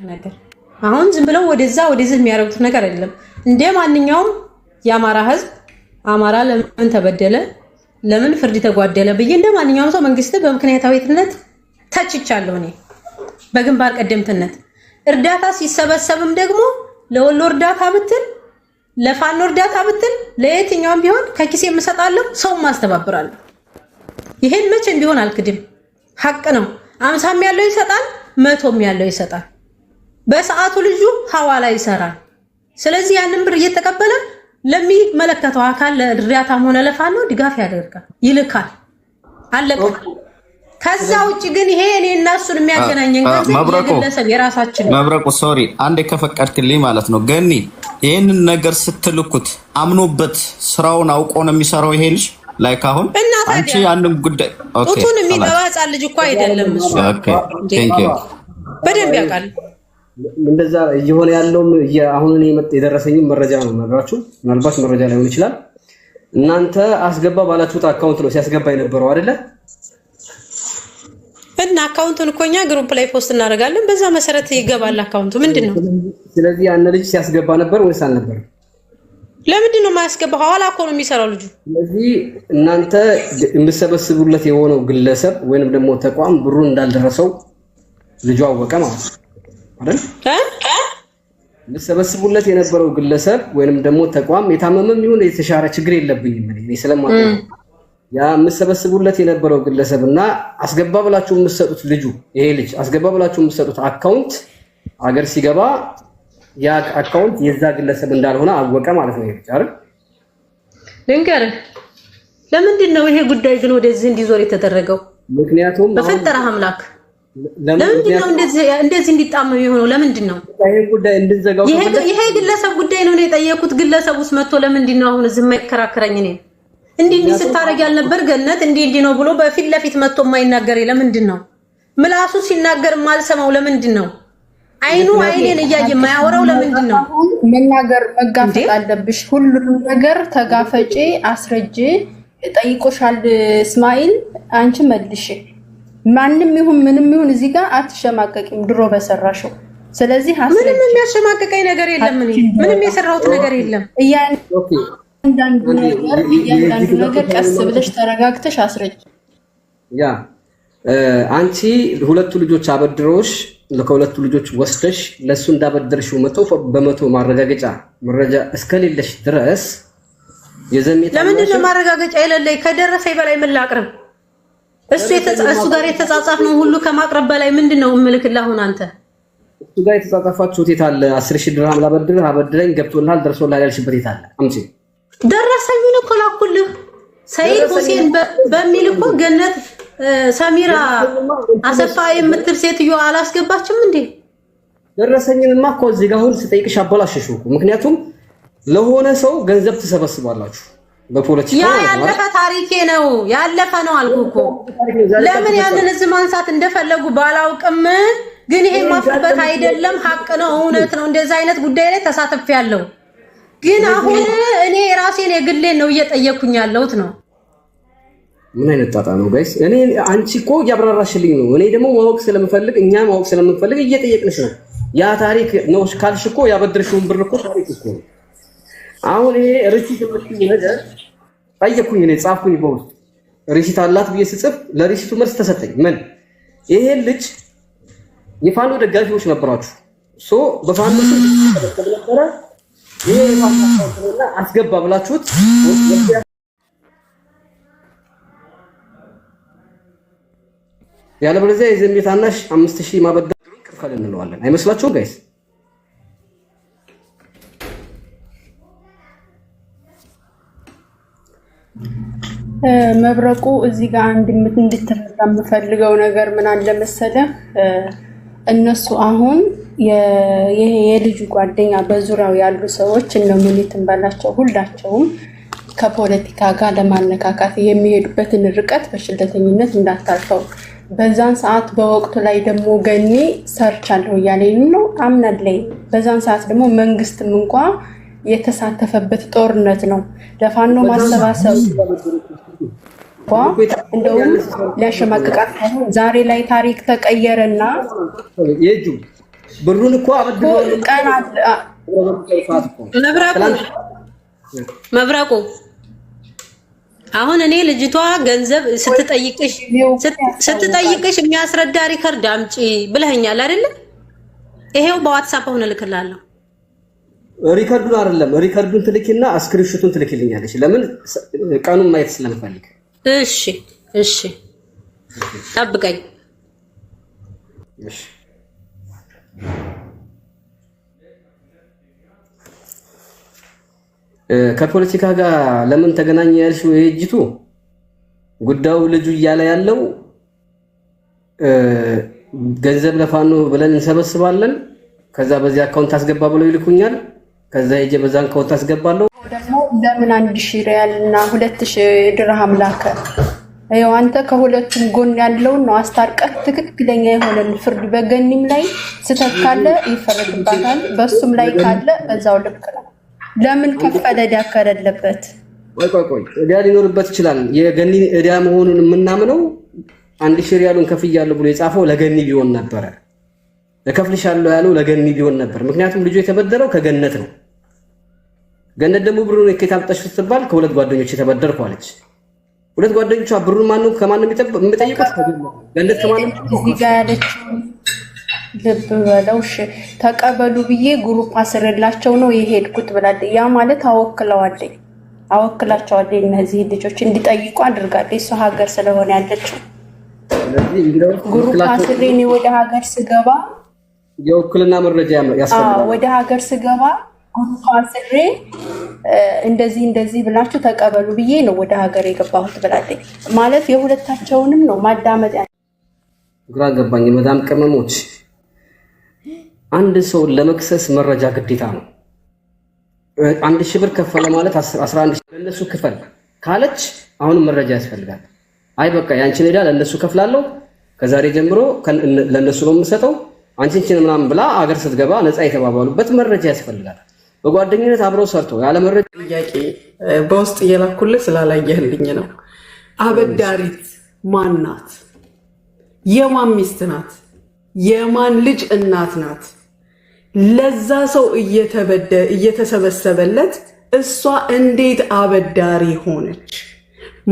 ነገር አሁን ዝም ብለው ወደዚህ የሚያደርጉት ነገር አይደለም። እንደ ማንኛውም የአማራ ህዝብ አማራ ለምን ተበደለ ለምን ፍርድ ተጓደለ ብዬ እንደ ማንኛውም ሰው መንግስት በምክንያታዊነት ተችቻለሁ። እኔ በግንባር ቀደምትነት እርዳታ ሲሰበሰብም ደግሞ ለወሎ እርዳታ ብትል ለፋኖ እርዳታ ብትል ለየትኛውም ቢሆን ከኪሴ የምሰጣለሁ ሰው ማስተባብራለሁ። ይሄን መቼም ቢሆን አልክድም። ሐቅ ነው። 50 ያለው ይሰጣል 100 ያለው ይሰጣል። በሰዓቱ ልጁ ሐዋላ ይሰራል። ስለዚህ ያንን ብር እየተቀበለ ለሚመለከተው አካል ለእርዳታም ሆነ ለፋኖ ድጋፍ ያደርጋል ይልካል። አለቀ። ከዛ ውጪ ግን ይሄ እኔ እና እሱን የሚያገናኘን ግለሰብ የራሳችን መብረቁ ሶሪ አንዴ ከፈቀድክልኝ ማለት ነው። ገኒ ይሄንን ነገር ስትልኩት አምኖበት ስራውን አውቆ ነው የሚሰራው ይሄ ልጅ ላይክ አሁን አንቺ አንድም ጉዳይ ኦኬ ጡቱን የሚጠባጻ ልጅ እኮ አይደለም እሱ። ኦኬ ቴንክ ዩ በደንብ ያውቃል። እንደዛ እየሆነ ያለውም አሁን እኔ የደረሰኝ መረጃ ነው ነግራችሁ። ምናልባት መረጃ ላይሆን ይችላል። እናንተ አስገባ ባላችሁት አካውንት ነው ሲያስገባ የነበረው አይደለ? እና አካውንቱን እኮ እኛ ግሩፕ ላይ ፖስት እናደርጋለን። በዛ መሰረት ይገባል አካውንቱ። ምንድነው? ስለዚህ ያን ልጅ ሲያስገባ ነበር ወይስ አልነበረም? ለምንድን ነው የማያስገባው? ሐዋላ እኮ ነው የሚሰራው ልጁ። ስለዚህ እናንተ የምትሰበስቡለት የሆነው ግለሰብ ወይንም ደግሞ ተቋም ብሩ እንዳልደረሰው ልጁ አወቀ ማለት ነው አይደል? የምትሰበስቡለት የነበረው ግለሰብ ወይንም ደግሞ ተቋም የታመመም ይሁን የተሻረ ችግር የለብኝም እኔ ስለማውቀው ያ የምትሰበስቡለት የነበረው ግለሰብና አስገባ ብላችሁ የምትሰጡት ልጁ ይሄ ልጅ አስገባ ብላችሁ የምትሰጡት አካውንት አገር ሲገባ ያ አካውንት የዛ ግለሰብ እንዳልሆነ አወቀ ማለት ነው አይደል? ልንገርህ ለምንድን ነው ይሄ ጉዳይ ግን ወደዚህ እንዲዞር የተደረገው? ምክንያቱም በፈጠረህ አምላክ ለምንድን ነው እንደዚህ እንዲጣመም የሆነው? ለምንድን ነው ይሄ ጉዳይ እንድንዘጋው? ይሄ ግለሰብ ጉዳይ ነው የጠየቁት። ግለሰብ ውስጥ መጥቶ ለምንድን ነው አሁን እዚህ የማይከራከረኝ? እኔ እንዲህ ስታረግ ያልነበር ገነት እንዲህ ነው ብሎ በፊት ለፊት መጥቶ የማይናገር ለምንድን ነው? ምላሱ ሲናገር ማልሰማው ለምንድን ነው? አይኑ አይኔን እያየ የማያወራው ለምንድን ነው? መናገር መጋፈጥ አለብሽ። ሁሉንም ነገር ተጋፈጪ፣ አስረጂ። ጠይቆሻል እስማኤል፣ አንቺ መልሽ። ማንንም ይሁን ምንም ይሁን እዚህ ጋር አትሸማቀቂም ድሮ በሰራሽው። ስለዚህ አስረጂ። ምንም የሚያሸማቀቀኝ ነገር የለም። ምንም የሰራሁት ነገር የለም። እያንዳንዱ ነገር ቀስ ብለሽ ተረጋግተሽ አስረጂ። ያ አንቺ ሁለቱ ልጆች አበድሮሽ ለከሁለቱ ልጆች ወስደሽ ለሱ እንዳበደርሽው 100% ማረጋገጫ መረጃ እስከሌለሽ ድረስ የዘሜት ለምንድን ነው ማረጋገጫ የሌለኝ? ከደረሰኝ በላይ ምን ላቅርብ? እሱ ጋር የተጻጻፍ ነው ሁሉ ከማቅረብ በላይ ምንድነው እምልክልህ? አሁን አንተ እሱ ጋር የተጻጻፋችሁት የት አለ? 10,000 ድርሃም ላበድርህ አበድረኝ ገብቶልሃል ደርሶልሃል ያልሽበት የት አለ? አምጪ። ደረሰኝን እኮ ላኩልህ። ሰይድ ሁሴን በሚል እኮ ገነት ሰሚራ አሰፋ የምትል ሴትዮ አላስገባችም እንዴ? ደረሰኝንማ እኮ እዚህ ጋር አሁን ስጠይቅሽ አበላሽሽው። ምክንያቱም ለሆነ ሰው ገንዘብ ትሰበስባላችሁ በፖለቲካ ያ ያለፈ ታሪኬ ነው ያለፈ ነው አልኩ እኮ። ለምን ያንን እዚህ ማንሳት እንደፈለጉ ባላውቅም ግን ይሄ ማፍረበት አይደለም፣ ሀቅ ነው፣ እውነት ነው። እንደዛ አይነት ጉዳይ ላይ ተሳትፌያለሁ። ግን አሁን እኔ ራሴን የግሌን ነው እየጠየኩኝ ያለሁት ነው። ምን አይነት ጣጣ ነው ጋይስ? እኔ አንቺ እኮ ያብራራሽልኝ ነው። እኔ ደግሞ ማወቅ ስለምፈልግ እኛ ማወቅ ስለምፈልግ እየጠየቅንሽ ነው። ያ ታሪክ ነው ካልሽ እኮ ያበድርሽውን ብር እኮ ታሪክ እኮ ነው። አሁን ይሄ ሪሲት የምትይኝ ነገር ጠየቅኩኝ፣ እኔ ጻፍኩኝ በውስጥ ሪሲት አላት ብዬ ስጽፍ ለሪሲቱ መልስ ተሰጠኝ። ምን ይሄ ልጅ የፋኖ ደጋፊዎች ነበራችሁ ሶ በፋኖ ነበረ ይሄ የፋኖ አስገባ ብላችሁት ያለ በለዚያ የዘሜት አናሽ 5000 ማበደሩን ከፈለ እንለዋለን። አይመስላችሁም ጋይስ? መብረቁ እዚህ ጋር እንድትረዳ የምፈልገው ነገር ምን አለ መሰለህ፣ እነሱ አሁን የልጁ ጓደኛ በዙሪያው ያሉ ሰዎች እነ ሙኒትን ባላቸው ሁላቸውም ከፖለቲካ ጋር ለማነካካት የሚሄዱበትን ርቀት በሽለተኝነት እንዳታልፈው። በዛን ሰዓት በወቅቱ ላይ ደግሞ ገኒ ሰርች አለው እያለኝ ነው አምናለኝ። በዛን ሰዓት ደግሞ መንግስትም እንኳ የተሳተፈበት ጦርነት ነው። ለፋኖ ማሰባሰብ እንደውም ሊያሸማቅቃት ዛሬ ላይ ታሪክ ተቀየረና ብሩን እኮ አበድረዋለሁ ቀን መብራቁ አሁን እኔ ልጅቷ ገንዘብ ስትጠይቅሽ የሚያስረዳ ሪከርድ አምጪ ብለኸኛል አይደል? ይሄው በዋትስአፕ አሁን እልክልሃለሁ። ሪከርዱን አይደለም ሪከርዱን ትልኪና ስክሪንሾቱን ትልኪልኛለሽ። ለምን ቀኑን ማየት ስለምፈልግ። እሺ ጠብቀኝ። እሺ ከፖለቲካ ጋር ለምን ተገናኘ ያልሽው የእጅቱ ጉዳዩ ልጁ እያለ ያለው ገንዘብ ለፋኖ ብለን እንሰበስባለን፣ ከዛ በዚህ አካውንት አስገባ ብለው ይልኩኛል፣ ከዛ ሄጄ በዛ አካውንት አስገባለሁ። ደግሞ ለምን 1000 ሪያል እና 2000 ድርሃም ላከ? አይው አንተ ከሁለቱም ጎን ያለውን ነው አስታርቀህ ትክክለኛ የሆነ ፍርድ በገኒም ላይ ስተካለ ይፈረድባታል፣ በሱም ላይ ካለ በዛው ልክ ነው። ለምን ከፈለ ዳከረለበት? ቆይ እዳ ሊኖርበት ይችላል። የገኒ እዳ መሆኑን የምናምነው 1000 ሪያሉን ከፍያለሁ ብሎ የጻፈው ለገኒ ቢሆን ነበር። ለከፍልሻለሁ ያለው ለገኒ ቢሆን ነበር። ምክንያቱም ልጁ የተበደረው ከገነት ነው። ገነት ደግሞ ብሩን ከታምጣሽ ስትባል ከሁለት ጓደኞች የተበደርኩ አለች። ሁለት ጓደኞቿ ብሩን ማን ነው ከማን ነው የሚጠይቁት? ገነት ከማን ነው እዚህ ጋር ያለችው? ልብ በለው እሺ ተቀበሉ ብዬ ግሩፕ አስረላቸው ነው የሄድኩት ብላለች። ያ ማለት አወክላቸዋለች እነዚህ ልጆች እንዲጠይቁ አድርጋለች። እሷ ሀገር ስለሆነ ያለችው ግሩፕ አስሬኔ ወደ ሀገር ስገባ የውክልና መረጃ ያስፈልጋል። ወደ ሀገር ስገባ ግሩፕ አስሬ እንደዚህ ብላችሁ ተቀበሉ ብዬ ነው ወደ ሀገር የገባሁት ብላለች። ማለት የሁለታቸውንም ነው ማዳመጥ። ግራ ገባኝ። መዳም ቅመሞች አንድ ሰው ለመክሰስ መረጃ ግዴታ ነው። 1000 ብር ከፈለ ማለት 11 ለነሱ ክፈል ካለች አሁንም መረጃ ያስፈልጋል። አይ በቃ ያንቺን ሄዳ ለነሱ ከፍላለሁ ከዛሬ ጀምሮ ለነሱ ነው የምሰጠው አንቺን ምናምን ብላ አገር ስትገባ ነፃ የተባባሉበት መረጃ ያስፈልጋል። በጓደኝነት አብረው ሰርቶ ያለ መረጃ ጥያቄ በውስጥ እየላኩልህ ስላላየህልኝ ነው። አበዳሪት ማን ናት? የማን ሚስት ናት? የማን ልጅ እናት ናት? ለዛ ሰው እየተሰበሰበለት እሷ እንዴት አበዳሪ ሆነች?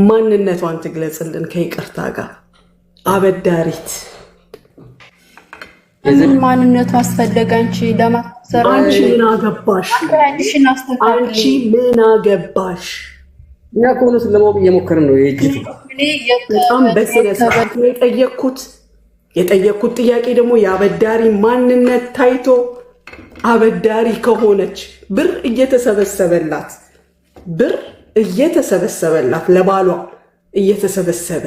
ማንነቷን ትግለጽልን ከይቅርታ ጋር። አበዳሪት ምን ማንነቷ አስፈለገ? አንቺ ለማሰራ አንቺ ምን አገባሽ? አንቺ ምን አገባሽ? ያ ኮኖ ስለማው እየሞከርን ነው። የእጅቱ በጣም በስነ ስርዓት ነው የጠየቅኩት ጥያቄ ደግሞ የአበዳሪ ማንነት ታይቶ አበዳሪ ከሆነች ብር እየተሰበሰበላት ለባሏ እየተሰበሰበ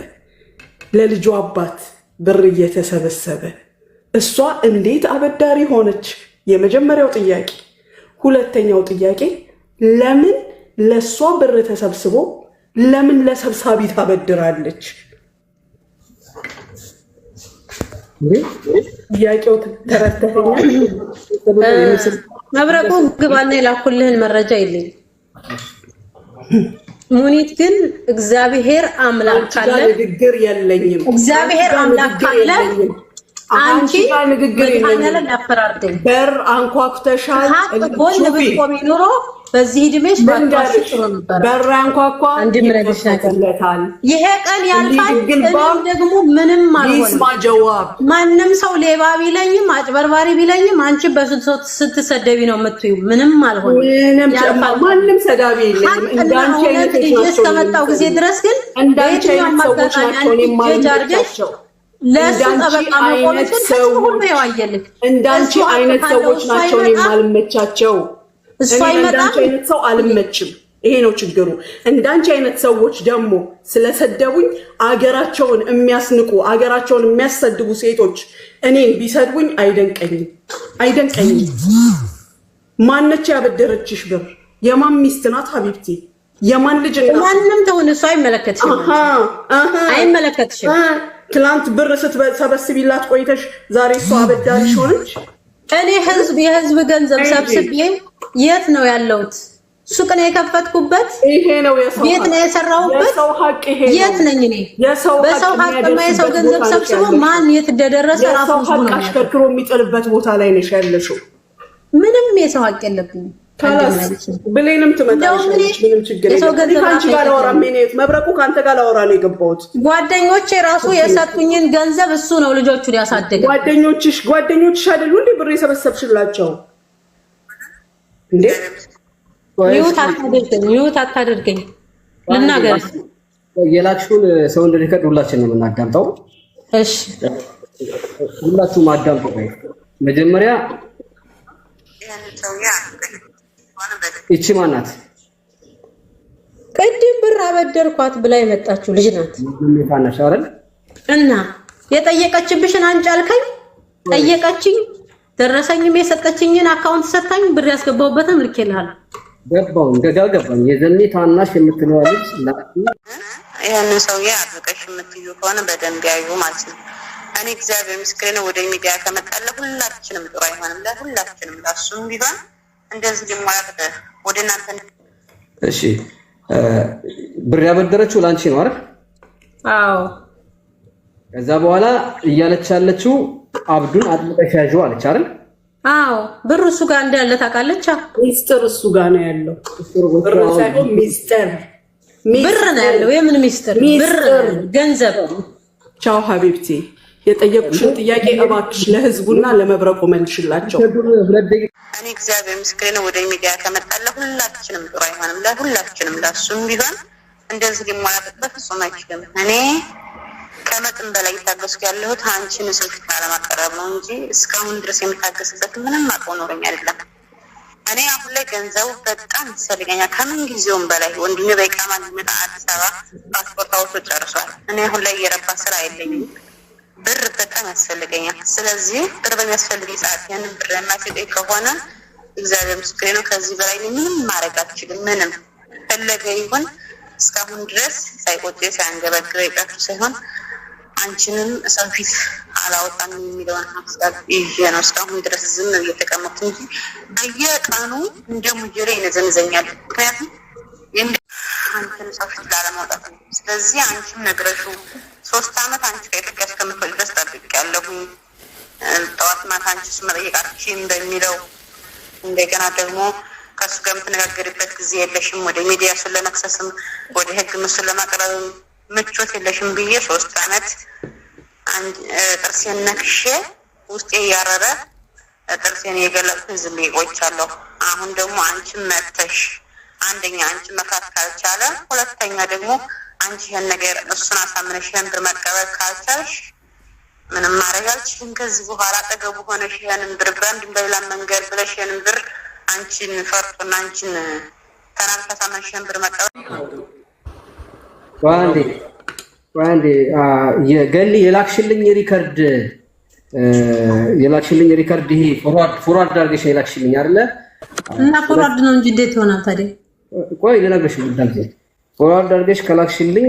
ለልጇ አባት ብር እየተሰበሰበ እሷ እንዴት አበዳሪ ሆነች? የመጀመሪያው ጥያቄ። ሁለተኛው ጥያቄ ለምን ለሷ ብር ተሰብስቦ ለምን ለሰብሳቢ ታበድራለች? ጥያቄው ተረተፈኛል። መብረቁ ግባና የላኩልህን መረጃ የለኝም። ሙኒት ግን እግዚአብሔር አምላክ ካለ ንግግር የለኝም። እግዚአብሔር አምላክ ካለ አንቺ ንግግር የለኝም። በር አንኳኩተሻል። ጎን ብትቆሚ ኖሮ በዚህ እድሜሽ ባታሽ ጥሩ ነበር። በር አንኳኳ እንዲመለስለታል። ይሄ ቀን ያልፋል። ደግሞ ምንም አልሆነም። ማንም ሰው ሌባ ቢለኝም አጭበርባሪ ቢለኝም አንቺ ስትሰደቢ ነው የምትዩ። ምንም አልሆነም። ማንም ሰዳቢ የለኝም። እንዳንቺ አይነት እስከመጣው ጊዜ ድረስ ግን በየትኛው አጋጣሚ አንቺ ጃርገሽ ለሱ ጠበቃ መቆምሽን ሁሉ ያዋየልክ። እንዳንቺ አይነት ሰዎች ናቸው የማልመቻቸው። እንዳንቺ አይነት ሰው አልመችም። ይሄ ነው ችግሩ። እንዳንቺ አይነት ሰዎች ደግሞ ስለሰደቡኝ አገራቸውን የሚያስንቁ አገራቸውን የሚያሰድቡ ሴቶች እኔን ቢሰድቡኝ አይደንቀኝም። ማነች ያበደረችሽ ብር? የማን ሚስት ናት ሀቢብቲ? የማን ልጅ ናት? ማንንም ተውን፣ እሱ አይመለከትሽም። ትላንት ብር ስትሰበስቢላት ቆይተሽ ዛሬ እሷ አበዳሪሽ ሆነች። እኔ የህዝብ ገንዘብ ሰብስቤ የት ነው ያለሁት? ሱቅ ነው የከፈትኩበት። ይሄ ነው የሰው ቤት ነው የሰራሁበት። የሰው ሀቅ ይሄ ነው። የት ነኝ እኔ? በሰው ሀቅ የሰው ገንዘብ ሰብስቦ ማን የት እንደደረሰ ራሱ ነው አሽከርክሮ የሚጥልበት ቦታ ላይ ነሽ ያለሽው። ምንም የሰው ሀቅ የለብኝም። ብሌንም ትመጣለች። ምንም ችግር የለም። ከአንቺ ጋር ላወራ ምን መብረቁ ከአንተ ጋር ላወራ ነው የገባሁት። ጓደኞቼ ራሱ የሰጡኝን ገንዘብ እሱ ነው ልጆቹን ያሳደገ። ጓደኞችሽ አይደሉ እንዴ ብር የሰበሰብሽላቸው እንዴ? ይሁት አታደርገኝ ልናገር። የላችሁን ሰው እንደሊከድ ሁላችን ነው የምናዳምጠው። እሺ ሁላችሁም አዳምጡ። መጀመሪያ ይቺ ማናት? ቅድም ብር አበደርኳት ብላ የመጣችው ልጅ ናት። ታናሽ አይደል? እና የጠየቀችብሽን አንቺ አልከኝ። ጠየቀችኝ፣ ደረሰኝም የሰጠችኝን አካውንት ሰጣኝ፣ ብር ያስገባሁበትም ልኬልሃል። ገባው ገባኝ። የዘኔ ታናሽ የምትለው ልጅ ይሄንን ሰውዬ አጥብቀሽ የምትዩ ከሆነ በደንብ ያዩ ማለት ነው። እኔ እግዚአብሔር ምስክሬ ነው። ወደ ሚዲያ ከመጣለ ሁላችንም ጥሩ አይሆንም፣ ለሁላችንም ለሱም ቢሆን እንደዚህ ሊሟላት ወደ እናንተ። እሺ ብር ያበደረችው ላንቺ ነው አይደል? አዎ። ከዛ በኋላ እያለች ያለችው አብዱን አጥብቀሽ ያዥው አለች አይደል? አዎ። ብር እሱ ጋር እንዳለ ታውቃለች። ሚስጥር እሱ ጋር ነው ያለው። ብር ሳይሆን ሚስጥር ብር ነው ያለው። የምን ሚስጥር? ብር ገንዘብ። ቻው ሀቢብቲ፣ የጠየቁሽን ጥያቄ እባክሽ ለህዝቡና ለመብረቁ መልሽላቸው። እኔ እግዚአብሔር ምስክሬ ነው። ወደ ሚዲያ ከመጣለ ሁላችንም ጥሩ አይሆንም፣ ለሁላችንም ለሱም ቢሆን እንደዚህ ሊሟላበት ፍጹም አይችልም። እኔ ከመጠን በላይ የታገስኩ ያለሁት አንቺን ሰው ፊት ለማቀረብ ነው እንጂ እስካሁን ድረስ የምታገስበት ምንም አውቀው ኖረኝ አይደለም። እኔ አሁን ላይ ገንዘቡ በጣም ያስፈልገኛል ከምን ጊዜውም በላይ። ወንድሜ በኢቃማ ሊመጣ አዲስ አበባ ፓስፖርት አውጥቶ ጨርሷል። እኔ አሁን ላይ የረባ ስራ የለኝም፣ ብር በጣም ያስፈልገኛል። ስለዚህ ብር በሚያስፈልገኝ ሰዓት ያንን ብር የማይሰጠኝ ከሆነ እግዚአብሔር ምስክሬ ነው፣ ከዚህ በላይ ምንም ማድረግ አልችልም። ምንም ፈለገ ይሁን እስካሁን ድረስ ሳይቆጤ ሳያንገበግበ ይቀርቱ ሳይሆን አንቺንም ሰው ፊት አላወጣም የሚለውን ሀሳብ ይዤ ነው እስካሁን ድረስ ዝም እየተቀመጥኩ እንጂ በየቀኑ እንደ ሙጀሬ ይነዘንዘኛል። ምክንያቱም አንቺን ሰው ፊት ላለማውጣት ነው። ስለዚህ አንቺም ነግረሽው 3 ዓመት አንቺ ከኢትዮጵያ እስከምትወጪ ድረስ ጠብቄያለሁኝ። ጠዋት ማታ አንቺ እሱ መጠየቃችን በሚለው እንደገና ደግሞ ከእሱ ጋር የምትነጋገሪበት ጊዜ የለሽም። ወደ ሚዲያ እሱን ለመክሰስም ወደ ህግ እሱን ለማቅረብም ምቾት የለሽም ብዬ 3 ዓመት ጥርሴን ነክሼ ውስጤ እያረረ ጥርሴን የገለጥኩ ዝም ቆይቻለሁ። አሁን ደግሞ አንቺም መተሽ አንደኛ አንቺ መፍታት ካልቻለ፣ ሁለተኛ ደግሞ አንቺ ይሄን ነገር እሱን አሳምነሽ ይሄን ብር መቀበል ካልቻልሽ ምንም ማድረግ አልችልም። ከዚህ በኋላ አጠገቡ ሆነሽ ይሄንን ብር በአንድም በሌላ መንገድ ብለሽ ይሄንን ብር አንቺን ፈርቶና አንቺን ተናግታ ሳመንሽ ይሄን ብር መቀበል ዋንዴ የገሊ የላክሽልኝ ሪከርድ ይሄ ፎርዋርድ አድርገሽ የላክሽልኝ አይደለ? እና ፎርዋርድ ነው እንጂ እንዴት ይሆናል ታዲያ? ቆይ ልነግርሽ ጉዳይ ፎርዋርድ አድርገሽ ከላክሽልኝ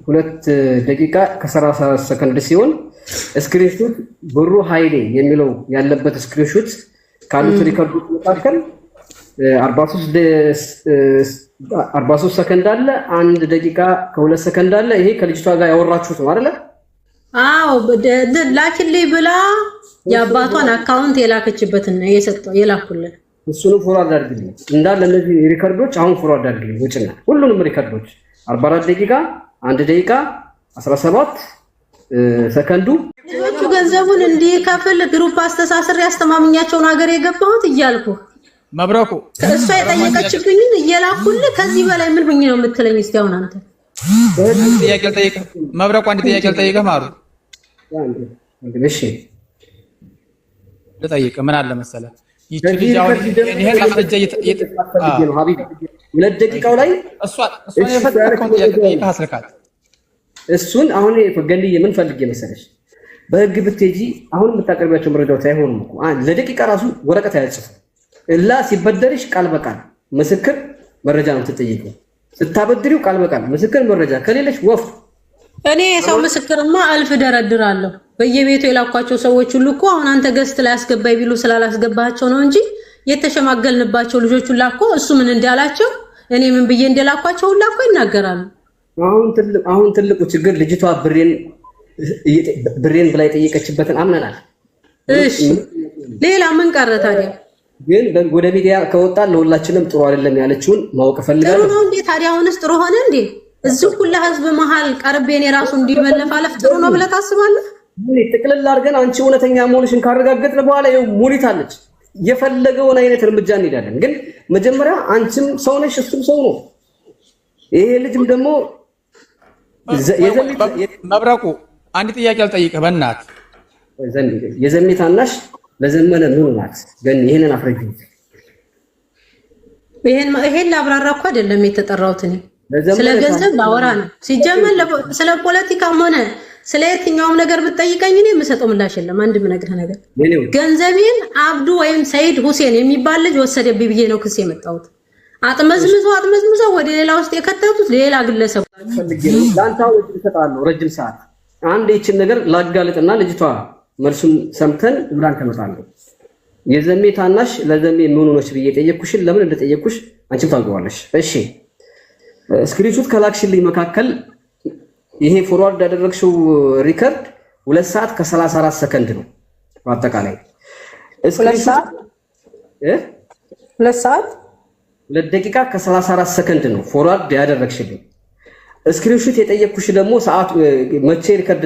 2 ደቂቃ ከ30 ሰከንድ ሲሆን ስክሪንሾት ብሩ ኃይሌ የሚለው ያለበት ስክሪንሾት ካሉት ሪከርዶች መካከል 43 ሰከንድ አለ፣ 1 ደቂቃ ከ2 ሰከንድ አለ። ይሄ ከልጅቷ ጋር ያወራችሁት ነው አይደለ? አዎ ላኪልኝ ብላ የአባቷን አካውንት የላከችበትን ነው የላኩልን። እሱንም ፎርዋርድ አድርግልኝ እንዳለ እነዚህ ሪከርዶች አሁን ፎርዋርድ አድርግልኝ ውጭና ሁሉንም ሪከርዶች 44 ደቂቃ 1 ደቂቃ 17 ሰከንዱ ልጆቹ ገንዘቡን እንዲከፍል ግሩፕ አስተሳስር ያስተማምኛቸውን ሀገር የገባሁት እያልኩ መብረቁ እሷ የጠየቀችብኝን እየላኩልህ ከዚህ በላይ ምን ብኝ ነው የምትለኝ? እስቲ አሁን አንተ ጥያቄ ልጠይቅህ መብረቁ፣ አንድ ጥያቄ ልጠይቅህ ማሩ። እሺ ልጠይቅህ ምን አለ መሰለህ ይቺ ልጅ አሁን ይሄን ማስረጃ ነው ሀቢብ 2 ደቂቃው ላይ እሷን የፈለከውን ጥያቄ ጠይቀህ አስልካት። እሱን አሁን ገልዬ ምን ፈልጌ መሰለሽ በህግ ብትሄጂ አሁን የምታቀርቢያቸው መረጃዎች አይሆኑም እኮ ለደቂቃ ራሱ ወረቀት አያጽፉም። እላ ሲበደርሽ ቃል በቃል ምስክር መረጃ ነው የምትጠይቀው። ስታበድሪው ቃል በቃል ምስክር መረጃ ከሌለሽ ወፍ እኔ የሰው ምስክርማ አልፍ ደረድራለሁ። በየቤቱ የላኳቸው ሰዎች ሁሉ እኮ አሁን አንተ ገስት ላይ አስገባይ ቢሉ ስላላስገባቸው ነው እንጂ የተሸማገልንባቸው ልጆች ሁላ እኮ እሱ ምን እንዳላቸው እኔ ምን ብዬ እንደላኳቸው ሁላ እኮ ይናገራሉ። አሁን ትልቁ ችግር ልጅቷ ብሬን ብላ የጠየቀችበትን አምነናል። እሺ ሌላ ምን ቀረ ታዲያ? ግን ወደ ሚዲያ ከወጣ ለሁላችንም ጥሩ አይደለም ያለችውን ማወቅ ፈልጋለሁ። ጥሩ ነው እንዴ ታዲያ? አሁንስ ጥሩ ሆነ እንዴ? እዚህ ሁሉ ህዝብ መሃል ቀርቤኔ ራሱ እንዲመለፋለፍ ጥሩ ነው ብለህ ታስባለህ? ጥቅልል አድርገን አንቺ እውነተኛ መሆንሽን ካረጋገጥን በኋላ ይኸው ሙኒት አለች። የፈለገውን አይነት እርምጃ እንሄዳለን። ግን መጀመሪያ አንቺም ሰው ነሽ፣ እሱም ሰው ነው። ይሄ ልጅም ደግሞ መብረቁ አንድ ጥያቄ አልጠይቅህ በእናትህ የዘሜ ታናሽ ለዘመነ ምን ናት? ግን ይሄንን አፍረጅ ይሄን ላብራራ እኮ አይደለም የተጠራሁት እኔ ስለ ገንዘብ ላወራ ነው። ሲጀመር ስለ ፖለቲካም ሆነ ስለ የትኛውም ነገር ብትጠይቀኝ እኔ የምሰጠው ምላሽ የለም። አንድ ምነግርህ ነገር ገንዘቤን አብዱ ወይም ሰይድ ሁሴን የሚባል ልጅ ወሰደብኝ ብዬ ነው ክስ የመጣሁት። አጥመዝምዘው ወደ ሌላ ውስጥ የከተቱት ሌላ ግለሰብ ላንታው ይሰጣሉ። ረጅም ሰዓት አንድ ይችን ነገር ላጋልጥና ልጅቷ መልሱን ሰምተን ብላን ተመጣጣለ። የዘሜ ታናሽ ለዘሜ ምን ሆነሽ ብዬ ጠየቅኩሽን ለምን እንደጠየቅኩሽ አንቺም ታውቂዋለሽ። እሺ ስክሪንሾት ከላክሽልኝ መካከል ይሄ ፎርዋርድ ያደረግሽው ሪከርድ 2 ሰዓት ከ34 ሰከንድ ነው። በአጠቃላይ ስክሪንሾት 2 ሰዓት 2 ደቂቃ ከ34 ሰከንድ ነው ፎርዋርድ ያደረግሽልኝ። ስክሪንሾት የጠየቅኩሽ ደግሞ ሰዓት መቼ ሪከርድ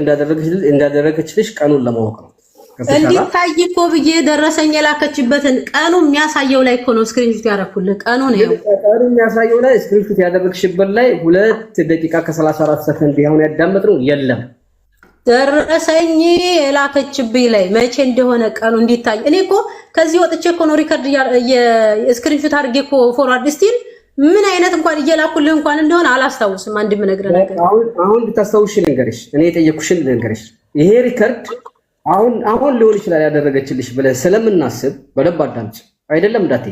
እንዳደረገችልሽ ቀኑን ለማወቅ ነው። እንዲታይ እኮ ብዬ ደረሰኝ የላከችበትን ቀኑ የሚያሳየው ላይ እኮ ነው ስክሪንሾት ያደረኩልህ። ቀኑ ነው ቀኑ የሚያሳየው ላይ ስክሪንሾት ያደረግሽበት ላይ 2 ደቂቃ ከ34 ሰከንድ ያሁን ያዳመጥነው የለም። ደረሰኝ የላከችብኝ ላይ መቼ እንደሆነ ቀኑ እንዲታይ እኔ እኮ ከዚህ ወጥቼ እኮ ነው ሪከርድ ስክሪንሾት አድርጌ እኮ ፎርዋርድ ስቲል ምን አይነት እንኳን እየላኩልህ እንኳን እንደሆነ አላስታውስም። አንድ ምነግርህ ነገር አሁን ልታስታውሽ ልንገርሽ፣ እኔ የጠየኩሽን ልንገርሽ። ይሄ ሪከርድ አሁን ሊሆን ይችላል ያደረገችልሽ ብለን ስለምናስብ በደንብ አዳምጪ። አይደለም እንዳቴ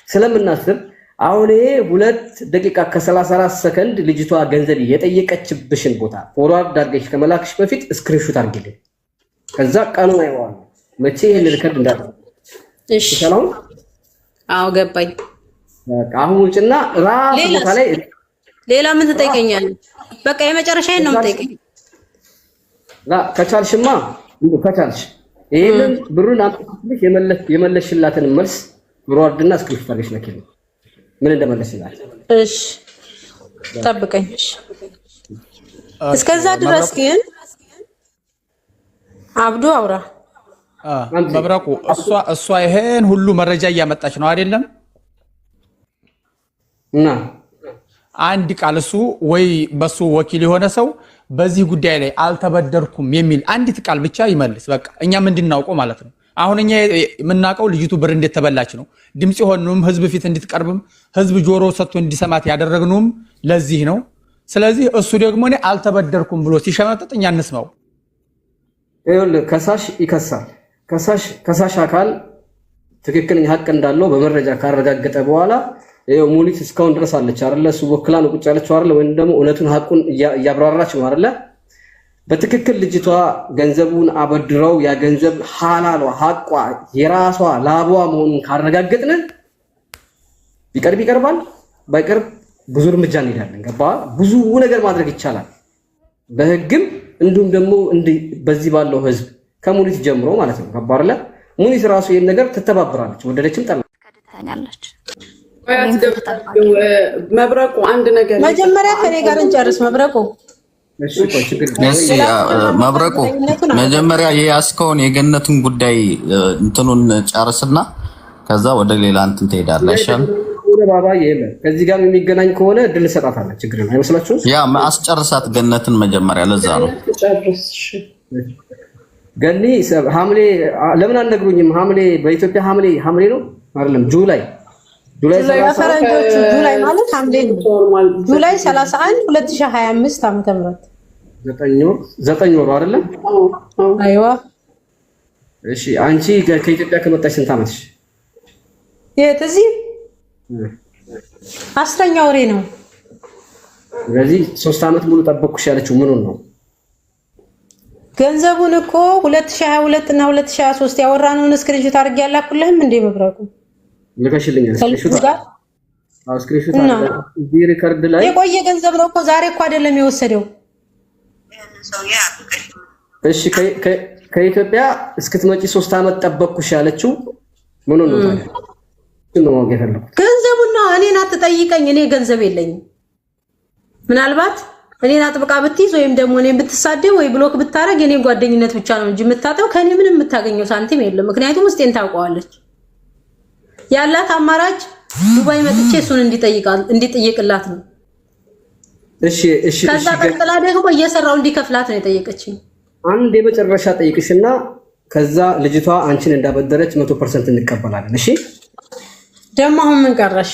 ስለምናስብ አሁን ይሄ 2 ደቂቃ ከ34 ሰከንድ ልጅቷ ገንዘብ የጠየቀችብሽን ቦታ ፎርዋርድ አድርገሽ ከመላክሽ በፊት ስክሪንሾት አድርጊልኝ። ከዛ ቀኑን አይዋል መቼ ይሄን ሪከርድ እንዳደረገ። እሺ ሰላም። አዎ ገባኝ። አሁን ውጭና ራስ ቦታ ላይ ሌላ ምን ትጠይቀኛለህ? በቃ የመጨረሻዬን ነው የምጠይቀኝ። ከቻልሽማ ከቻልሽ ይሄንን ብሩን አጥፍልሽ የመለሽላትን መልስ ፎርዋርድና ስክሪፕት አድርገሽ ለኪል ምን እንደመለሽላት። እሺ ጠብቀኝ። እስከዛ ድረስ ግን አብዱ አውራ መብረቁ እሷ ይሄን ሁሉ መረጃ እያመጣች ነው አይደለም? እና አንድ ቃል እሱ ወይ በሱ ወኪል የሆነ ሰው በዚህ ጉዳይ ላይ አልተበደርኩም የሚል አንዲት ቃል ብቻ ይመልስ። በቃ እኛም እንድናውቀው ማለት ነው። አሁን እኛ የምናውቀው ልጅቱ ብር እንደተበላች ነው። ድምጽ የሆነውም ህዝብ ፊት እንድትቀርብም ህዝብ ጆሮ ሰጥቶ እንዲሰማት ያደረግነውም ለዚህ ነው። ስለዚህ እሱ ደግሞ እኔ አልተበደርኩም ብሎ ሲሸመጥጥ እኛ እንስማው። ይኸውልህ ከሳሽ ይከሳል። ከሳሽ አካል ትክክለኛ ሀቅ እንዳለው በመረጃ ካረጋገጠ በኋላ ይሄው ሙኒት እስካሁን ድረስ አለች አይደለ? እሱ ወክላ ነው ቁጭ ያለችው አይደለ? ወይም ደግሞ እውነቱን ሀቁን እያብራራች ነው አይደለ? በትክክል ልጅቷ ገንዘቡን አበድረው ያ ገንዘብ ሐላሏ ሀቋ የራሷ ላቧ መሆኑን ካረጋገጥን ቢቀርብ ይቀርባል፣ ባይቀርብ ብዙ እርምጃ እንሄዳለን። ገባ? ብዙ ነገር ማድረግ ይቻላል በህግም እንዲሁም ደግሞ በዚህ ባለው ህዝብ ከሙኒት ጀምሮ ማለት ነው። ገባ አይደለ? ሙኒት ራሱ ይሄን ነገር ትተባበራለች፣ ወደደችም ጠላች። መብረቁ አንድ ነገር መጀመሪያ ከኔ ጋር እንጨርስ። መብረቁ መብረቁ መጀመሪያ የያዝከውን የገነትን ጉዳይ እንትኑን ጨርስና ከዛ ወደ ሌላ እንትን ትሄዳለህ። አይሻልም? ባባዬ ከዚህ ጋር የሚገናኝ ከሆነ እድል ሰጣታለህ። ችግር ነው አይመስላችሁም? ያ አስጨርሳት ገነትን መጀመሪያ። ለዛ ነው ገኒ ሐምሌ ለምን አልነግሩኝም? ሐምሌ በኢትዮጵያ ሐምሌ ነው አይደለም? ጁላይ በፈረንጆቹ ጁላይ ማለት ሐምሌ ነው። ጁላይ 31 2025 ዓመተ ምህረት 9 ወር አይደለም? አይዋ። እሺ አንቺ ከኢትዮጵያ ከመጣሽ ስንት ዓመትሽ? የት እዚህ 10ኛ ወሬ ነው። ስለዚህ 3 ዓመት ሙሉ ጠበቅኩሽ ያለችው ምኑን ነው? ገንዘቡን እኮ 2022 እና 2023 ያወራነውን ስክሪንሾት አድርጌ ያላኩልህም እንዴ መብረቁ ልከሽልኛል ስክሪንሾት እዚህ ሪከርድ ላይ የቆየ ገንዘብ ነው እኮ ዛሬ እኮ አይደለም የወሰደው። እሺ ከኢትዮጵያ እስክትመጪ 3 አመት ጠበቅኩሽ ያለችው ምን ነው ታዲያ? ነው የፈለኩት ገንዘቡን ነው። እኔን አትጠይቀኝ፣ እኔ ገንዘብ የለኝም። ምናልባት እኔን አጥብቃ ብትይዝ ወይም ደግሞ እኔን ብትሳደብ ወይ ብሎክ ብታረግ የኔ ጓደኝነት ብቻ ነው እንጂ የምታጠው ከኔ ምንም የምታገኘው ሳንቲም የለም። ምክንያቱም ውስጤን ታውቀዋለች። ያላት አማራጭ ዱባይ መጥቼ እሱን እንዲጠይቅላት ነው። እሺ ከዛ ቀጥላ ደግሞ እየሰራው እንዲከፍላት ነው የጠየቀችኝ። አንድ የመጨረሻ ጠይቅሽና ከዛ ልጅቷ አንቺን እንዳበደረች 100% እንቀበላለን። እሺ ደግሞ አሁን ምን ቀረሽ?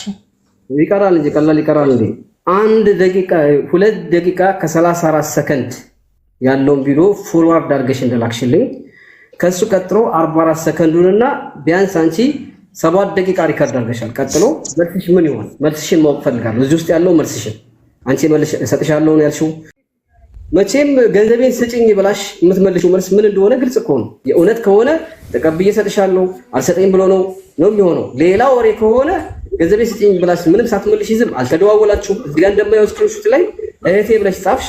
ይቀራል እንጂ ቀላል ይቀራል እንዴ? 1 ደቂቃ 2 ደቂቃ ከ34 ሰከንድ ያለውን ቪዲዮ ፎርዋርድ አድርገሽ እንደላክሽልኝ ከሱ ቀጥሎ 44 ሰከንዱንና ቢያንስ አንቺ 7 ደቂቃ ሪከርድ አድርገሻል። ቀጥሎ መልስሽ ምን ይሆን? መልስሽን ማወቅ ፈልጋለሁ። እዚህ ውስጥ ያለው መልስሽን አንቺ መልሽ እሰጥሻለሁ ነው ያልሽው። መቼም ገንዘቤን ስጭኝ ብላሽ የምትመልሽው መልስ ምን እንደሆነ ግልጽ እኮ ነው። የእውነት ከሆነ ተቀብዬ እሰጥሻለሁ አልሰጠኝ ብሎ ነው የሚሆነው። ሌላ ወሬ ከሆነ ገንዘቤን ስጭኝ ብላሽ ምንም ሳትመልሽ ዝም አልተደዋወላችሁም። እዚህ ጋር እንደማየው ስክሪንሾት ላይ እህቴ ብለሽ ጻፍሽ።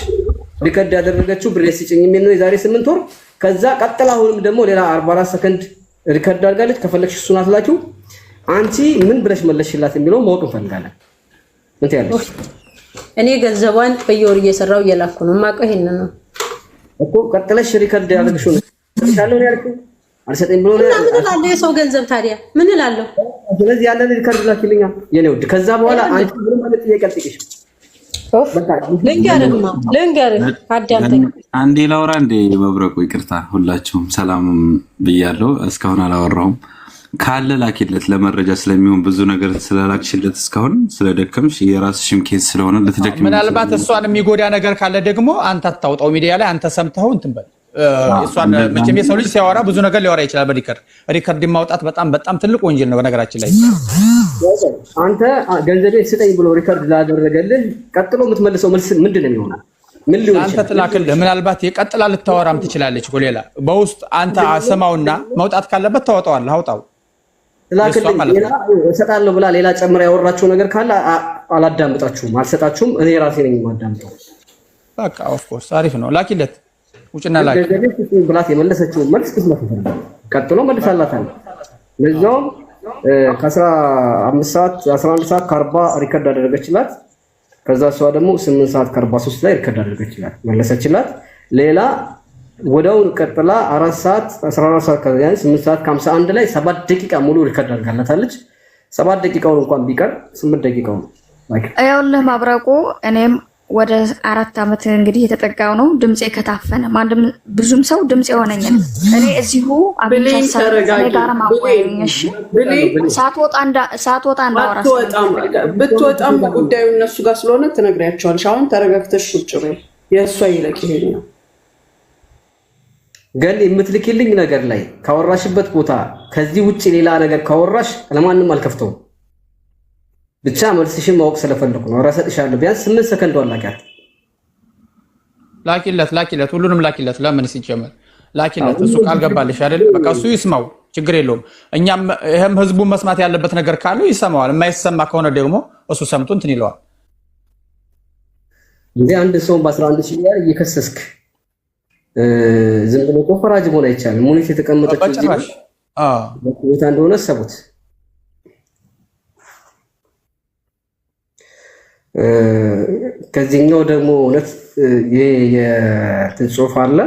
ሪከርድ ያደረገችው ብሬ ስጭኝ የሚል ነው የዛሬ 8 ወር። ከዛ ቀጥላ አሁንም ደግሞ ሌላ 44 ሰከንድ ሪከርድ አድርጋለች። ከፈለግሽ እሱን አትላኪው። አንቺ ምን ብለሽ መለሽላት የሚለው ማወቅ እንፈልጋለን። ምን ትያለሽ? እኔ ገንዘቧን በየወር እየሰራው እየላኩ ነው የማውቀው። ይሄን ነው እኮ ቀጥለሽ ሪከርድ ያደረግሽው ነው ያልኩት። አልሰጠኝ ብሎ ነው ምን እላለሁ? የሰው ገንዘብ ታዲያ ምን እላለሁ? ስለዚህ ያለን ሪከርድ ላኪልኛ የኔ ውድ። ከዛ በኋላ አንቺ ምንም ማለት ጥያቄ አልጠይቅሽ። ልንገርህ አዳምጠኝ አንዴ ላውራ። እንዴ መብረቁ ይቅርታ፣ ሁላችሁም ሰላም ብያለሁ። እስካሁን አላወራሁም። ካለ ላኪለት ለመረጃ ስለሚሆን ብዙ ነገር ስለላክሽለት እስካሁን ስለደከምሽ የራስሽም ኬስ ስለሆነ ልትደክም። ምናልባት እሷን የሚጎዳ ነገር ካለ ደግሞ አንተ አታውጣው ሚዲያ ላይ አንተ ሰምተኸው እንትን በል። እሷን መቼም የሰው ልጅ ሲያወራ ብዙ ነገር ሊያወራ ይችላል። በሪከርድ ማውጣት በጣም ትልቅ ወንጀል ነው በነገራችን ላይ። አንተ ገንዘቤን ስጠኝ ብሎ ሪከርድ ላደረገልህ ቀጥሎ የምትመልሰው መልስ ምንድን ነው የሚሆነው? ምን ሊሆን ይችላል? አንተ ትላክልህ። ምናልባት የቀጥላ ልታወራም ትችላለች እኮ ሌላ በውስጥ አንተ አሰማውና መውጣት ካለበት ታወጣዋለህ። አውጣው ትላክልኝ። ሌላ እሰጣለሁ ብላ ሌላ ጨምራ ያወራቸው ነገር ካለ አላዳምጣችሁም፣ አልሰጣችሁም። እኔ ራሴ ነኝ የማዳምጠው። በቃ ኦፍ ኮርስ አሪፍ ነው። ላኪለት ውጭና ላኪ ብላት የመለሰችው መልስ ክስመት ይፈልጋል። ቀጥሎ መልሳላታል። ለዛውም ከ15 ሰዓት 11 ሰዓት ከ40 ሪከርድ አደረገችላት። ከዛ እሷ ደግሞ 8 ሰዓት ከ43 ላይ ሪከርድ አደረገችላት፣ መለሰችላት። ሌላ ወዳው ቀጥላ 4 ሰዓት 14 ሰዓት ከዚያን 8 ሰዓት ከ51 ላይ 7 ደቂቃ ሙሉ ሪከርድ አድርጋላታለች። 7 ደቂቃውን እንኳን ቢቀር 8 ደቂቃው ነው። አይውልህ መብረቁ። እኔም ወደ 4 አመት እንግዲህ የተጠጋው ነው ድምጼ ከታፈነ ማንድም ብዙም ሰው ድምጽ የሆነኝ እኔ እዚሁ ሳትወጣ ብትወጣም ጉዳዩ እነሱ ጋር ስለሆነ ትነግሪያቸዋለሽ። አሁን ተረጋግተሽ ቁጭ በይ። የእሷ ይለቅ ይሄኛው ግን የምትልኪልኝ ነገር ላይ ካወራሽበት ቦታ ከዚህ ውጪ ሌላ ነገር ካወራሽ ለማንም አልከፍተውም። ብቻ መልስሽን ማወቅ ስለፈለኩ ነው። እረሰጥሻለሁ። ቢያንስ 8 ሰከንድ አላቂያት። ላኪለት ሁሉንም ላኪለት። ለምን ሲጀመር ላኪለት። እሱ ቃል ገባልሽ አይደል? በቃ እሱ ይስማው፣ ችግር የለውም። እኛም ይሄም ህዝቡ መስማት ያለበት ነገር ካለው ይሰማዋል። የማይሰማ ከሆነ ደግሞ እሱ ሰምቶ እንትን ይለዋል። እንዴ አንድ ሰው በ11 ሺህ ያር እየከሰስክ ዝም ብሎ ቆፈራጅ መሆን አይቻልም። ሙኒት የተቀመጠችው እዚህ ቦታ እንደሆነ ሰቡት። ከዚህኛው ደግሞ እውነት ይሄ የጽሑፍ አለ።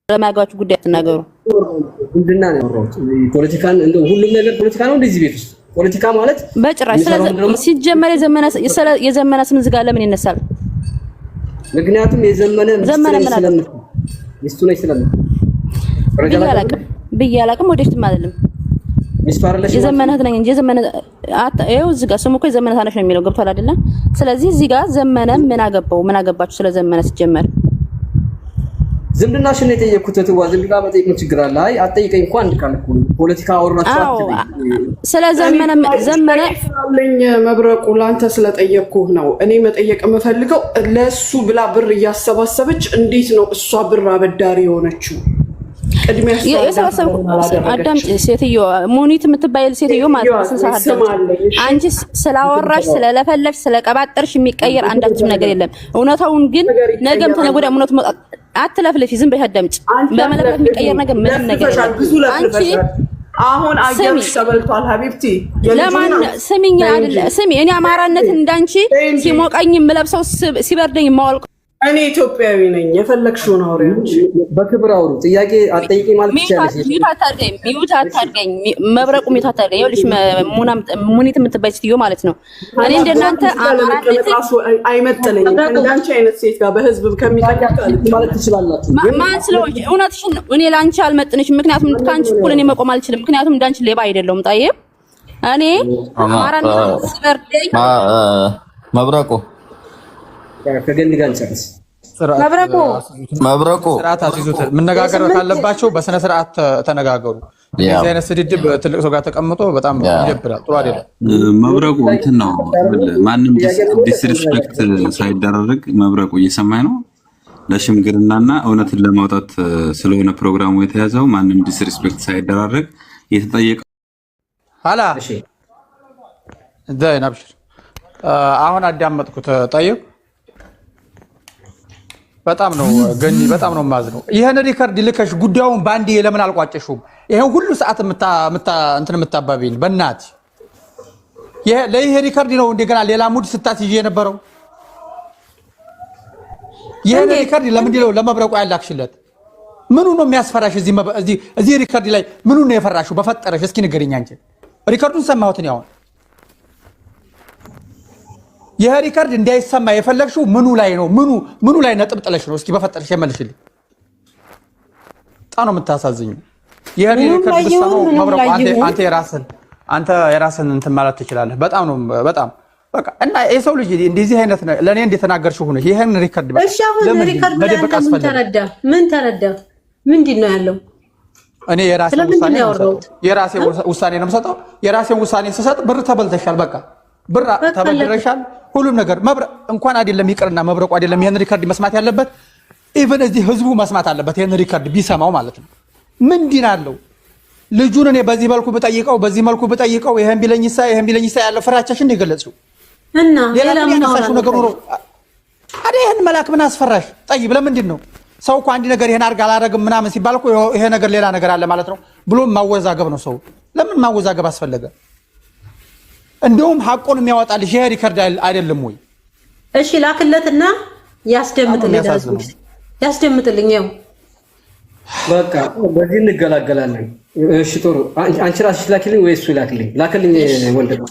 ለማጋችሁ ጉዳይ ተናገሩ። ምንድን ነው ያወራሁት? ፖለቲካን እንደው ሁሉም ነገር ፖለቲካ ነው እንደዚህ ቤት ውስጥ ፖለቲካ ማለት በጭራሽ ሲጀመር የዘመነ ስም ዝጋ ለምን ይነሳል? ምክንያቱም የዘመነ ሚስቱ ነች ስለምን ብያላቅም ወደፊትም አይደለም የዘመነ እህት ነኝ እንጂ የዘመነ ይኸው እዚህ ጋር ስሙ እኮ የዘመነ ታነሽ ነው የሚለው ገብቷል አይደለ? ስለዚህ እዚህ ጋር ዘመነ ምን አገባችሁ ስለዘመነ ሲጀመር ዝምድናሽን የጠየኩት ተዋ ዝምድና መጠየቅ ምን ችግር አለ? አይ አጠይቀኝ እንኳን አንድ ቃል እኮ ፖለቲካ አወራችሁ አትበይ። ስለዘመነ ለኝ መብረቁ ላንተ ስለጠየቅኩህ ነው። እኔ መጠየቅ የምፈልገው ለሱ ብላ ብር እያሰባሰበች እንዴት ነው እሷ ብር አበዳሪ የሆነችው? ቅድሚያ አዳምጪ ሴትዮ ሙኒት የምትባይል ሴትዮ ማለት ነው። አንቺ ስላወራሽ ስለለፈለፍሽ ስለቀባጠርሽ የሚቀየር አንዳችም ነገር የለም። እውነታውን ግን ነገም ተነገ ወዲያ እውነቱ አትለፍልፊ። ዝም በይ አዳምጪ። በመለፍለፍ የሚቀየር ነገር ምንም ነገር የለም። አንቺ አሁን አየርሽ ተበልቷል ሀቢብቲ። ለማን ስሚኝ አይደለ ስሚ። እኔ አማራነት እንዳንቺ ሲሞቀኝ የምለብሰው ሲበርደኝ የማወልቅ እኔ ኢትዮጵያዊ ነኝ። የፈለግሽውን አውሪ እንጂ በክብር አውሩ። ጥያቄ አጠይቂ ማለት ይችላል። ሚውት አታርገኝ መብረቁ ሚውት አታርገኝ። ይኸውልሽ ሙኒት የምትባይ ሴትዮ ማለት ነው። እኔ እንደናንተ አማራነት አይመጥነኝም። ከእንዳንቺ አይነት ሴት ጋር በህዝብ ከሚጠቃ ማለት ትችላላችሁ። ማን ስለሆንሽ እውነትሽን ነው። እኔ ላንቺ አልመጥንሽም። ምክንያቱም ካንቺ እኩል እኔ መቆም አልችልም። ምክንያቱም እንዳንቺ ሌባ አይደለሁም። ጣየብ እኔ አማራነት ሲበርደኝ መብረቁ ከገንዲ ጋር እንጨርስ። መብረቁ ስርዓት አስይዙት። መነጋገር ካለባቸው በስነ ስርዓት ተነጋገሩ። የዚህ አይነት ስድድብ ትልቅ ሰው ጋር ተቀምጦ በጣም ይደብራል። ጥሩ አይደለም። መብረቁ እንትን ነው ማንም ዲስሪስፔክት ሳይደረግ መብረቁ እየሰማኝ ነው። ለሽምግልናና እውነትን ለማውጣት ስለሆነ ፕሮግራሙ የተያዘው ማንም ዲስሪስፔክት ሳይደረግ የተጠየቀ hala እሺ አብሽር አሁን አዳመጥኩት። ጠይቅ በጣም ነው ገኒ በጣም ነው ማዝነው። ይሄን ሪከርድ ልከሽ ጉዳዩን ባንዲ ለምን አልቋጨሽውም? ይሄን ሁሉ ሰዓት እንትን የምታባቢን በእናት ለይሄ ሪከርድ ነው እንደገና ሌላ ሙድ ስታስይዤ የነበረው። ይሄን ሪከርድ ለምንድን ነው ለመብረቁ ያላክሽለት? ምኑ ነው የሚያስፈራሽ? እዚህ ሪከርድ ላይ ምኑ ነው የፈራሽው? በፈጠረሽ እስኪ ንገሪኝ አንቺ። ሪከርዱን ሰማሁት ነው። አሁን ይሄ ሪከርድ እንዳይሰማ የፈለግሽው ምኑ ላይ ነው? ምኑ ላይ ነጥብ ጥለሽ ነው? እስኪ በፈጠረሽ የመልሽልኝ። ጣ ነው የምታሳዝኙ። ይሄ ሪከርድ ብትሰማው መብረቁ አንተ የራስን እንትን ማለት ትችላለህ። በጣም ነው በጣም በቃ እና የሰው ልጅ እንደዚህ አይነት ለኔ እንደተናገርሽው ሆነ ይሄን ሪከርድ በቃ እሺ አሁን ሪከርድ ምን ተረዳ ምንድን ነው ያለው? እኔ የራሴ ውሳኔ ነው የምሰጠው። የራሴን ውሳኔ ስሰጥ ብር ተበልተሻል፣ በቃ ብር ተበልተሻል። ሁሉም ነገር እንኳን አይደለም ይቅርና መብረቁ አይደለም ይሄን ሪከርድ መስማት ያለበት ኢቭን እዚህ ህዝቡ መስማት አለበት። ይሄን ሪከርድ ቢሰማው ማለት ነው። ምንድን አለው ልጁን እኔ በዚህ መልኩ ብጠይቀው በዚህ መልኩ ብጠይቀው ይሄን ቢለኝሳ ያለው ፍራቻሽን የገለጽሽው እና ሌላ ምን ነገር ኖሮ አይደል? ይሄን መላክ ምን አስፈራሽ? ጠይብ ለምንድን ነው ሰው እኮ አንድ ነገር ይሄን አድርግ አላደርግም ምናምን ሲባል እኮ ይሄ ነገር ሌላ ነገር አለ ማለት ነው ብሎ ማወዛገብ ነው። ሰው ለምን ማወዛገብ አስፈለገ? እንደውም ሐቁን የሚያወጣልሽ ይሄ ሪከርድ አይደለም ወይ? እሺ ላክለትና ያስደምጥልኝ። ያው በቃ በዚህ እንገላገላለን። እሺ ጥሩ። አንቺ ራስሽ ላኪልኝ ወይ እሱ ላክልኝ ወንድም።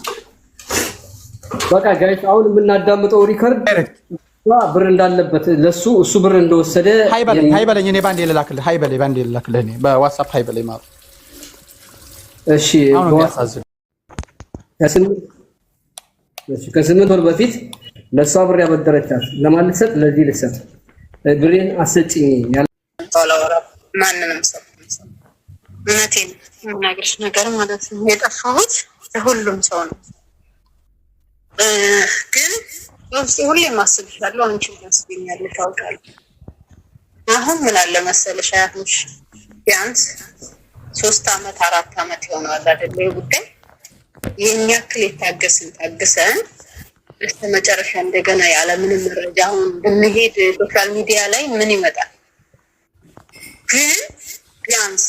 በቃ ጋይስ አሁን የምናዳምጠው ሪከርድ ብር እንዳለበት ለሱ እሱ ብር እንደወሰደ ሃይበለኝ እኔ ባንዴ ልላክልህ። ባንዴ ልላክልህ እኔ በዋትስአፕ ሃይበለኝ ማለት እሺ። ከስምንት ወር በፊት ለሷ ብር ያበደረቻት ለማን ልትሰጥ? ለዚህ ልትሰጥ ብሬን አሰጭኝ ያለ ማንንም ሰው እውነቴን የምናገርሽ ነገር ማለት ነው። የጠፋሁት ለሁሉም ሰው ነው፣ ግን ውስጥ ሁሌም አስብሻለሁ። አንቺ ታስቢኛለሽ አውቃለሁ። አሁን ምን አለ መሰለሽ አያትሽ ቢያንስ 3 ዓመት 4 ዓመት ይሆናል አይደል ጉዳይ ይሄን ያክል ታገሰን እስከ መጨረሻ እንደገና ያለ ምንም መረጃ አሁን ብንሄድ ሶሻል ሚዲያ ላይ ምን ይመጣል? ግን ቢያንስ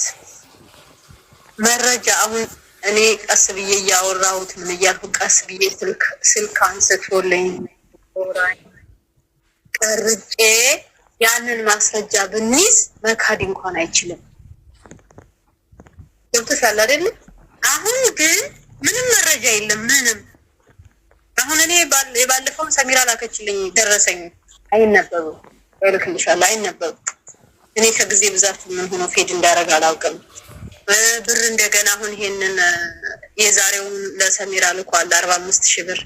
መረጃ አሁን እኔ ቀስ ብዬ እያወራሁት ምን እያልኩ ቀስ ብዬ ስልክ አንስቶልኝ ቀርጬ ያንን ማስረጃ ብንይዝ መካድ እንኳን አይችልም። ገብቶሻል አይደል? አሁን ግን ምንም መረጃ የለም ምንም። አሁን እኔ ባለፈው ሰሚራ ላከችልኝ ደረሰኝ አይነበብም ወልክልሻል አይነበብም። እኔ ከጊዜ ብዛት ምን ሆኖ ፌድ እንዳረጋ አላውቅም። ብር እንደገና አሁን ይሄንን የዛሬውን ለሰሚራ ልኳል 45,000 ብር፣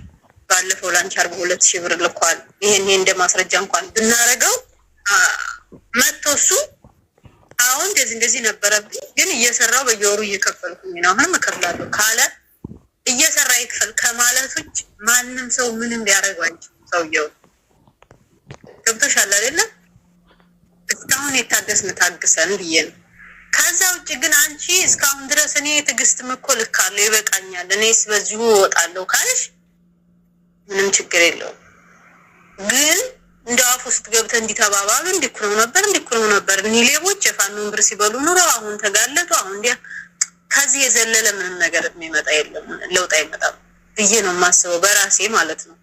ባለፈው ላንቺ 42,000 ብር ልኳል። ይሄን እንደ ማስረጃ እንኳን ብናረጋው መጥቶ እሱ እንደዚህ ነበረብኝ፣ ግን እየሰራው በየወሩ እየከፈልኩኝ ነው። አሁንም እከፍላለሁ ካለ እየሰራ ይክፈል ከማለት ውጭ ማንም ሰው ምንም ሊያደርገው አይችልም። ሰውየው ገብቶሻል አይደለ? እስካሁን የታገስን ታግሰን ብዬ ነው። ከዛ ውጭ ግን አንቺ እስካሁን ድረስ እኔ ትዕግስት እኮ ልካለሁ ይበቃኛል፣ እኔስ በዚሁ እወጣለሁ ካለሽ ምንም ችግር የለውም። ግን እንደ አፍ ውስጥ ገብተህ እንዲተባባሉ እንዲኩነው ነበር እኔ ሌቦች የፋኖን ብር ሲበሉ ኑሮ አሁን ተጋለጡ አሁን እንዲያ ከዚህ የዘለለ ምንም ነገር የሚመጣ የለም፣ ለውጥ አይመጣም ብዬ ነው የማስበው በራሴ ማለት ነው።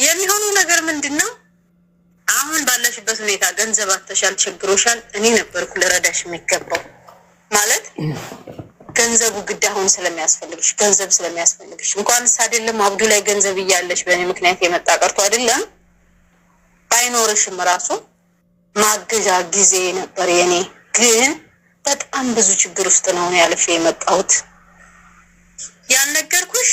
የሚሆነው ነገር ምንድነው? አሁን ባለሽበት ሁኔታ ገንዘብ አተሻል ችግሮሻል፣ እኔ ነበርኩ ለረዳሽ የሚገባው ማለት ገንዘቡ ግድ አሁን ስለሚያስፈልግሽ ገንዘብ ስለሚያስፈልግሽ እንኳንስ አይደለም አብዱ ላይ ገንዘብ እያለሽ በእኔ ምክንያት የመጣ ቀርቶ አይደለም ባይኖርሽም ራሱ ማገዣ ጊዜ ነበር የኔ። ግን በጣም ብዙ ችግር ውስጥ ነው ያለፈ የመጣሁት ያልነገርኩሽ።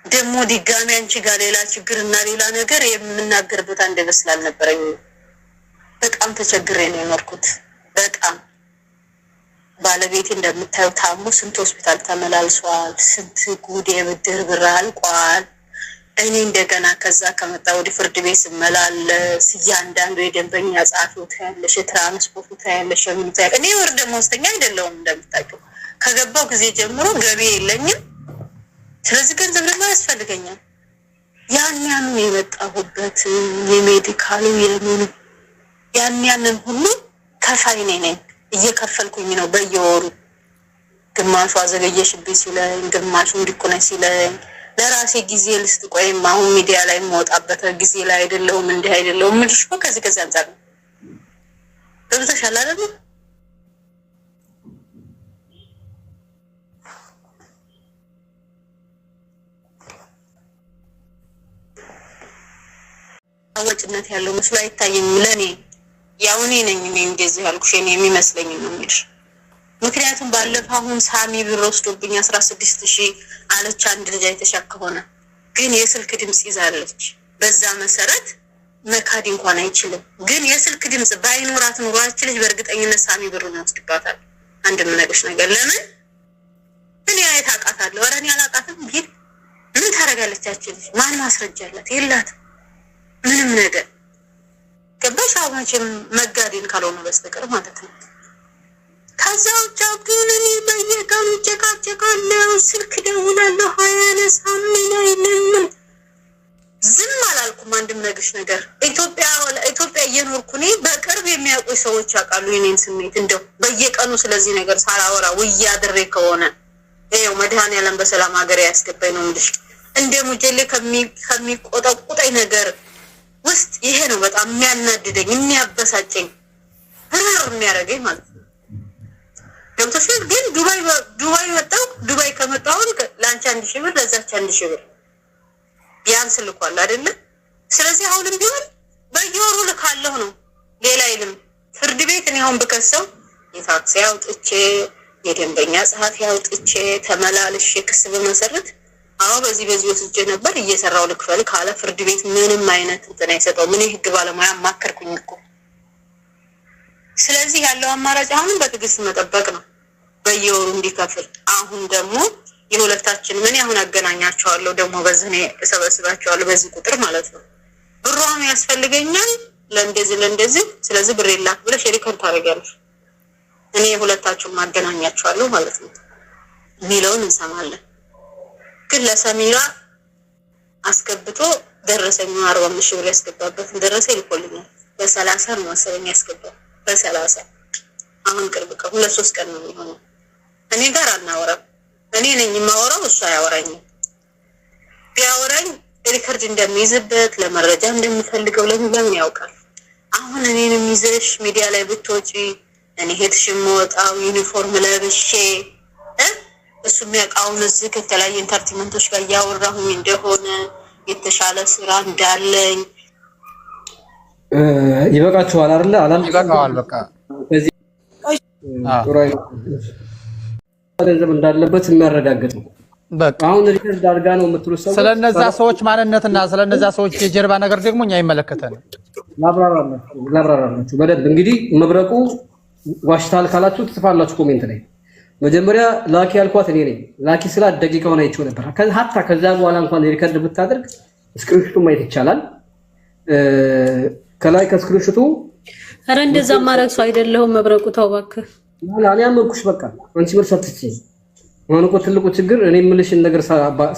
ደግሞ ድጋሚ አንቺ ጋር ሌላ ችግርና ሌላ ነገር የምናገርበት አንደበት ስላልነበረኝ በጣም ተቸግሬ ነው የኖርኩት። በጣም ባለቤቴ እንደምታዩት ታሞ ስንት ሆስፒታል ተመላልሷል፣ ስንት ጉድ የብድር ብር አልቋል። እኔ እንደገና ከዛ ከመጣ ወደ ፍርድ ቤት ስመላለስ እያንዳንዱ የደንበኛ ጻፊው ታያለሽ፣ የትራንስፖርቱ ታያለሽ፣ የምኑ ታያለሽ። እኔ ወር ደመወዝተኛ አይደለሁም እንደምታውቂው። ከገባው ጊዜ ጀምሮ ገቢ የለኝም። ስለዚህ ገንዘብ ደግሞ ያስፈልገኛል። ያንን የመጣሁበት የሜዲካሉ የምኑ ያንን ሁሉ ከፋይ ነኝ እየከፈልኩኝ ነው በየወሩ። ግማሹ አዘገየሽብኝ ሲለኝ፣ ግማሹ እንዲቆነኝ ሲለኝ ለራሴ ጊዜ ልስጥ ቆይም አሁን ሚዲያ ላይ የምወጣበት ጊዜ ላይ አይደለሁም እንዲህ አይደለሁም ምልሽ እኮ ከዚህ አንፃር ነው። ገብቶሻል አይደል? አወጭነት ያለው መስሎ አይታየኝም ለኔ። ያው እኔ ነኝ እንደዚህ ያልኩሽ እኔ የሚመስለኝ ነው የምልሽ። ምክንያቱም ባለፈው አሁን ሳሚ ብር ወስዶብኝ 16000 አለች አንድ ልጅ አይተሻከሆነ ግን የስልክ ድምጽ ይዛለች። በዛ መሰረት መካድ እንኳን አይችልም። ግን የስልክ ድምጽ ባይኖራት ኑሮ ልጅ በእርግጠኝነት ሳሚ ብር ነው ወስድባታል። አንድ ምንነግርሽ ነገር ለምን እኔ አይታቃታለሁ ወራኔ አላቃትም። ግን ምን ታረጋለች አችልሽ? ማን ማስረጃ አላት? የላትም ምንም ነገር። ገባሽ? አሁን መጋደን ካልሆነ በስተቀር ማለት ነው። ከዛው ጃግን እኔ በየቀኑ ጨቃጨቃለሁ፣ ስልክ ደውላለሁ፣ አያነሳም። ምን አይልም። ዝም አላልኩም። አንድም ነገርሽ ነገር ኢትዮጵያ እየኖርኩ እኔ በቅርብ የሚያውቁ ሰዎች ያውቃሉ የኔን ስሜት። እንደው በየቀኑ ስለዚህ ነገር ሳላወራ ውዬ አድሬ ከሆነ ይኸው መድኃኒዓለም በሰላም ሀገር ያስገባኝ ነው የምልሽ። እንደ ሙጀሌ ከሚቆጠቁጠኝ ነገር ውስጥ ይሄ ነው በጣም የሚያናድደኝ የሚያበሳጨኝ ብር የሚያደርገኝ ማለት ነው። ገብቶሻል? ግን ዱባይ መጣሁ። ዱባይ ከመጣሁ ለአንቺ 1000 ብር ለዛች 1000 ብር ቢያንስ ልኳል አይደለ? ስለዚህ አሁንም ቢሆን በየወሩ ልካለሁ ነው ሌላ አይልም። ፍርድ ቤት እኔ አሁን ብከሰው የታክሲ አውጥቼ የደንበኛ ጸሐፊ አውጥቼ ተመላልሼ ክስ በመሰረት አዎ በዚህ ወስጄ ነበር እየሰራው ልክፈል ካለ ፍርድ ቤት ምንም አይነት እንትን አይሰጠው። ምን ህግ ባለሙያ ማከርኩኝ እኮ። ስለዚህ ያለው አማራጭ አሁን በትዕግስት መጠበቅ ነው በየወሩ እንዲከፍል። አሁን ደግሞ የሁለታችን ምን ያሁን አገናኛቸዋለሁ ደግሞ በዚህ እሰበስባቸዋለሁ በዚህ ቁጥር ማለት ነው። ብሩም ያስፈልገኛል ለእንደዚህ ስለዚህ ብር ይላክ ብለሽ ሪከርድ ታደርጊያለሽ። እኔ የሁለታችሁን ማገናኛቸዋለሁ ማለት ነው ሚለውን እንሰማለን። ግን ለሰሚራ አስገብቶ ደረሰኝ 45 ብር ያስገባበት ደረሰኝ ይልኮልኛል። በ30 ነው መሰለኝ ያስገባው በ30 አሁን ቅርብ ቀን 2-3 ቀን ነው የሚሆነው። እኔ ጋር አናወራም። እኔ ነኝ የማወራው እሱ አያወራኝም። ቢያወራኝ ሪከርድ እንደሚይዝበት ለመረጃ እንደምፈልገው ለምን ያውቃል። አሁን እኔንም ይዘሽ ሚዲያ ላይ ብትወጪ እኔ ሄድሽም ወጣው ዩኒፎርም ለብሼ እሱ የሚያውቃውን እዚህ ከተለያየ ኢንተርቴንመንቶች ጋር ያወራሁኝ እንደሆነ የተሻለ ስራ እንዳለኝ ይበቃችኋል አይደል? አላል ይበቃዋል። በቃ በዚህ ገንዘብ እንዳለበት የሚያረጋግጥ ነው። በቃ አሁን ሪከርድ አድርጋ ነው የምትሉት ሰው ስለነዛ ሰዎች ማንነትና ስለነዛ ሰዎች የጀርባ ነገር ደግሞ እኛ አይመለከተንም። ላብራራላችሁ በደንብ እንግዲህ መብረቁ ዋሽታል ካላችሁ ትጽፋላችሁ ኮሜንት ላይ። መጀመሪያ ላኪ ያልኳት እኔ ነኝ። ላኪ ስላት ደቂቃውን አይቼው ነበር። ሀታ ከዛ በኋላ እንኳን ሪከርድ ብታደርግ ስክሪንሾቱ ማየት ይቻላል። ከላይ ከስክሪንሾቱ ኧረ እንደዛ ማድረግ ሰው አይደለሁም። መብረቁ ተው እባክህ። እኔ አመንኩሽ በቃ አንቺ መልስ አትችይም። አሁን እኮ ትልቁ ችግር እኔ የምልሽን ነገር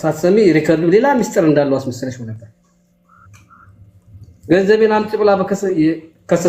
ሳትሰሚ ሪከርዱ ሌላ ሚስጥር እንዳለው አስመሰለሽ ነበር። ገንዘቤን አምጪ ብላ በከሰ